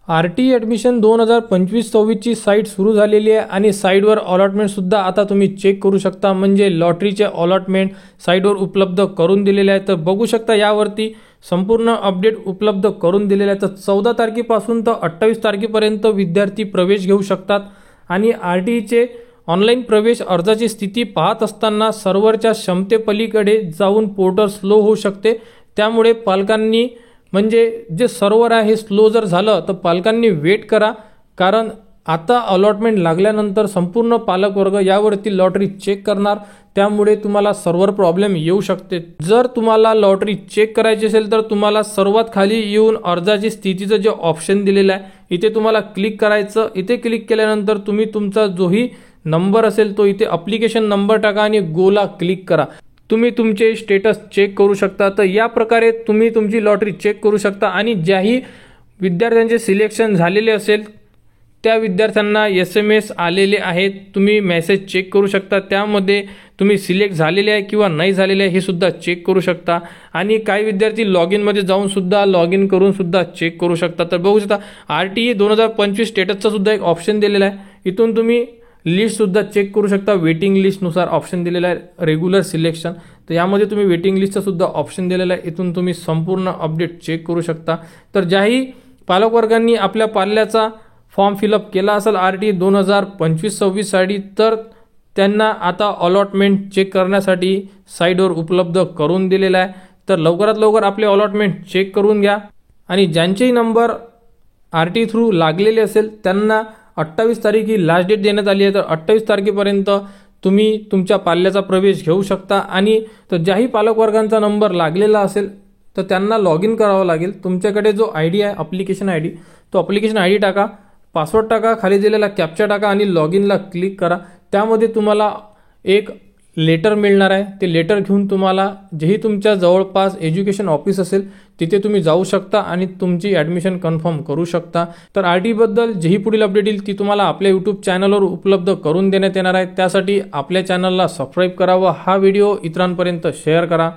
आर.टी. Admission 2025-26 ची site सुरू झालेली आहे आणि साईटवर अलॉटमेंटसुद्धा आता तुम्ही चेक करू शकता. म्हणजे लॉटरीचे अलॉटमेंट साईटवर उपलब्ध करून दिलेले आहे. तर बघू शकता यावरती संपूर्ण अपडेट उपलब्ध करून दिलेले आहे. तर 14 तारखेपासून तर 28 तारखेपर्यंत विद्यार्थी प्रवेश घेऊ शकतात. आणि आर.टी.चे ऑनलाईन प्रवेश अर्जाची स्थिती पाहत असताना सर्व्हरच्या क्षमतेपलीकडे जाऊन पोर्टल स्लो होऊ शकते. त्यामुळे पालकांनी म्हणजे जे सर्व्हर आहे हे स्लो जर झालं तर पालकांनी वेट करा, कारण आता अलॉटमेंट लागल्यानंतर संपूर्ण पालकवर्ग यावरती लॉटरी चेक करणार. त्यामुळे तुम्हाला सर्व्हर प्रॉब्लेम येऊ शकते. जर तुम्हाला लॉटरी चेक करायची असेल तर तुम्हाला सर्वात खाली येऊन अर्जाची स्थितीचं जे ऑप्शन दिलेलं आहे इथे तुम्हाला क्लिक करायचं. इथे क्लिक केल्यानंतर तुम्ही तुमचा जोही नंबर असेल तो इथे ॲप्लिकेशन नंबर टाका आणि गोला क्लिक करा. तुम्ही तुमचे स्टेटस चेक करू शकता. तर या प्रकारे तुम्ही तुमची लॉटरी चेक करू शकता. आणि ज्याही विद्यार्थ्यांचे सिलेक्शन झालेले असेल त्या विद्यार्थ्यांना SMS आलेले आहेत. तुम्ही मेसेज चेक करू शकता. त्यामध्ये तुम्ही सिलेक्ट झालेले आहे किंवा नाही झालेले आहे हे सुद्धा चेक करू शकता. आणि काही विद्यार्थी लॉग इनमध्ये जाऊन सुद्धा लॉग इन करून सुद्धा चेक करू शकता. तर बघू शकता RTE 2025 स्टेटसचा सुद्धा एक ऑप्शन दिलेला आहे. इथून तुम्ही लिस्टसुद्धा चेक करू शकता. वेटिंग लिस्टनुसार ऑप्शन दिलेला आहे. रेग्युलर सिलेक्शन, तर यामध्ये तुम्ही वेटिंग लिस्टचा सुद्धा ऑप्शन दिलेला आहे. इथून तुम्ही संपूर्ण अपडेट चेक करू शकता. तर ज्याही पालकवर्गांनी आपल्या पाल्याचा फॉर्म फिलअप केला असेल RTE 2025-26 साठी तर त्यांना आता अलॉटमेंट चेक करण्यासाठी साईटवर उपलब्ध करून दिलेला आहे. तर लवकरात लवकर आपले अलॉटमेंट चेक करून घ्या. आणि ज्यांचेही नंबर RTE थ्रू लागलेले असेल त्यांना 28 तारीख ही लास्ट डेट देण्यात आली आहे. तर 28 तारखेपर्यंत तुम्ही तुमच्या पाल्याचा प्रवेश घेऊ शकता. आणि तर ज्याही पालकवर्गांचा नंबर लागलेला असेल तर त्यांना लॉग इन करावं लागेल. तुमच्याकडे जो ID आहे ॲप्लिकेशन ID तो ॲप्लिकेशन ID टाका, पासवर्ड टाका, खाली दिलेला कॅप्चा टाका आणि लॉग इनला क्लिक करा. त्यामध्ये तुम्हाला एक लेटर मिळणार आहे. ते लेटर घेऊन तुम्हाला जेही तुमच्या जवळपास एज्युकेशन ऑफिस असेल तिथे तुम्ही जाऊ शकता आणि तुमची ॲडमिशन कन्फर्म करू शकता. तर RTE बद्दल जेही पुढील अपडेट येईल ती तुम्हाला आपल्या यूट्यूब चॅनलवर उपलब्ध करून देण्यात येणार आहे. त्यासाठी आपल्या चॅनलला सबस्क्राईब करा व हा व्हिडिओ इतरांपर्यंत शेअर करा.